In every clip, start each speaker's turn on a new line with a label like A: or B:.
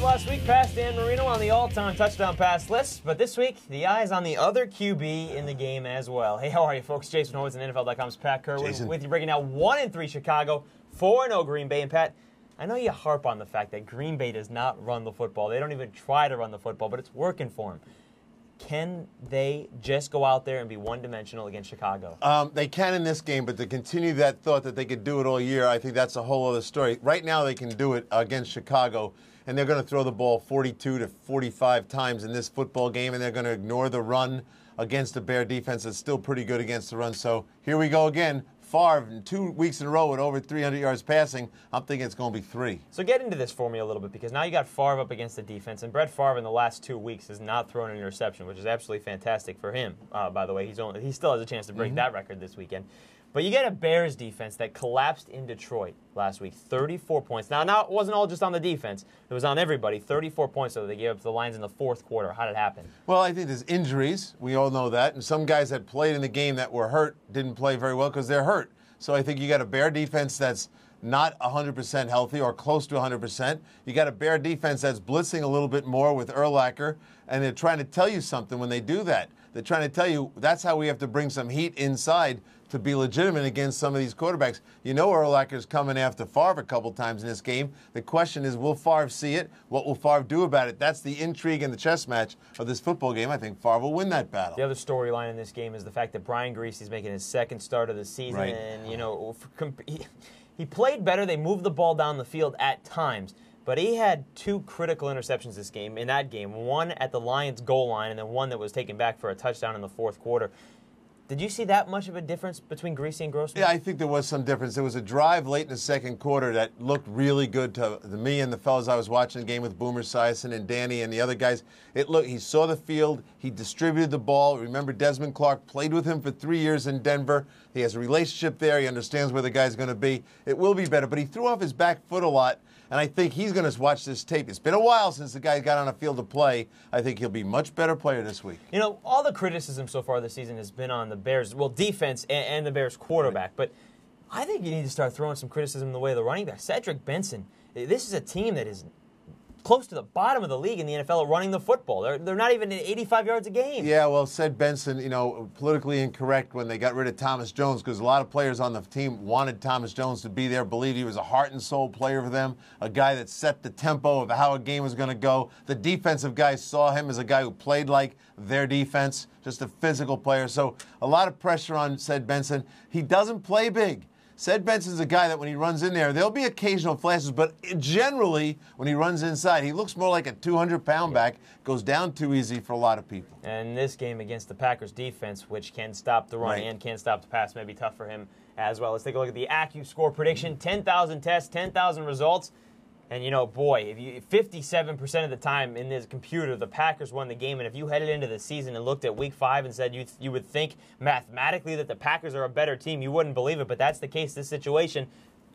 A: Favre last week passed Dan Marino on the all-time touchdown pass list, but this week, the eye's on the other QB in the game as well. Hey, how are you, folks? Jason Horowitz and NFL.com's Pat Kerwin with you, breaking down 1-3 Chicago, 4-0 Green Bay. And Pat, I know you harp on the fact that Green Bay does not run the football. They don't even try to run the football, but it's working for them. Can they just go out there and be one-dimensional against Chicago?
B: They can in this game, but to continue that thought that they could do it all year, I think that's a whole other story. Right now they can do it against Chicago, and they're going to throw the ball 42 to 45 times in this football game, and they're going to ignore the run against the Bear defense that's still pretty good against the run. So here we go again. Favre, in 2 weeks in a row with over 300 yards passing, I'm thinking it's going to be 3.
A: So get into this for me a little bit, because now you got Favre up against the defense, and Brett Favre in the last 2 weeks has not thrown an interception, which is absolutely fantastic for him. By the way, he still has a chance to break that record this weekend. But you get a Bears defense that collapsed in Detroit last week, 34 points. Now it wasn't all just on the defense. It was on everybody, 34 points, so they gave up to the Lions in the fourth quarter. How did it happen?
B: Well, I think there's injuries. We all know that. And some guys that played in the game that were hurt didn't play very well because they're hurt. So I think you got a Bear defense that's not 100% healthy or close to 100%. You got a Bear defense that's blitzing a little bit more with Urlacher, and they're trying to tell you something when they do that. They're trying to tell you that's how we have to bring some heat inside to be legitimate against some of these quarterbacks. You know Urlacher's coming after Favre a couple times in this game. The question is, will Favre see it? What will Favre do about it? That's the intrigue and the chess match of this football game. I think Favre will win that battle.
A: The other storyline in this game is the fact that Brian Griese is making his second start of the season.
B: Right.
A: And, he played better. They moved the ball down the field at times. But he had 2 critical interceptions in that game. One at the Lions' goal line, and then one that was taken back for a touchdown in the fourth quarter. Did you see that much of a difference between Griese and Grossman?
B: Yeah, I think there was some difference. There was a drive late in the second quarter that looked really good to me and the fellas I was watching the game with, Boomer Esiason and Danny and the other guys. He saw the field. He distributed the ball. Remember, Desmond Clark played with him for 3 years in Denver. He has a relationship there. He understands where the guy's going to be. It will be better. But he threw off his back foot a lot. And I think he's going to watch this tape. It's been a while since the guy got on a field to play. I think he'll be a much better player this week.
A: You know, all the criticism so far this season has been on the Bears, defense and the Bears quarterback. But I think you need to start throwing some criticism in the way of the running back. Cedric Benson, this is a team that is close to the bottom of the league in the NFL at running the football. They're not even at 85 yards a game.
B: Yeah, well, said Benson, politically incorrect when they got rid of Thomas Jones, because a lot of players on the team wanted Thomas Jones to be there, believed he was a heart and soul player for them, a guy that set the tempo of how a game was going to go. The defensive guys saw him as a guy who played like their defense, just a physical player. So a lot of pressure on said Benson. He doesn't play big. Said Benson's a guy that when he runs in there, there'll be occasional flashes, but generally, when he runs inside, he looks more like a 200-pound back, goes down too easy for a lot of people.
A: And this game against the Packers defense, which can stop the run and can stop the pass, may be tough for him as well. Let's take a look at the AccuScore prediction. 10,000 tests, 10,000 results. And, boy, 57% of the time in this computer, the Packers won the game. And if you headed into the season and looked at Week 5 and said you would think mathematically that the Packers are a better team, you wouldn't believe it. But that's the case this situation.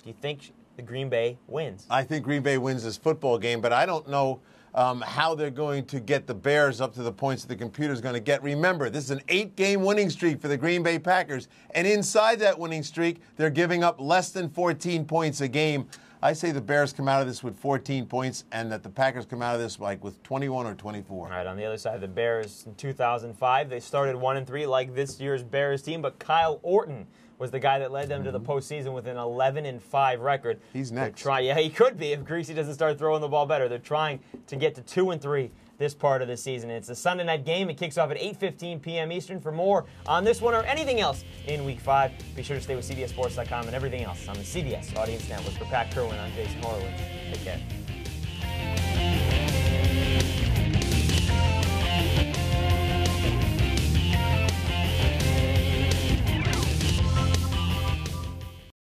A: Do you think the Green Bay wins?
B: I think Green Bay wins this football game, but I don't know how they're going to get the Bears up to the points that the computer's going to get. Remember, this is an 8-game winning streak for the Green Bay Packers. And inside that winning streak, they're giving up less than 14 points a game. I say the Bears come out of this with 14 points and that the Packers come out of this with 21 or 24.
A: All right, on the other side, the Bears in 2005, they started 1-3 like this year's Bears team, but Kyle Orton was the guy that led them to the postseason with an 11-5 record.
B: He's next.
A: Yeah, he could be if Griese doesn't start throwing the ball better. They're trying to get to 2-3 this part of the season. It's a Sunday night game. It kicks off at 8:15 p.m. Eastern. For more on this one or anything else in Week 5, be sure to stay with CBSSports.com and everything else on the CBS Audience Network. For Pat Kerwin, I'm Jason Horowitz. Take care.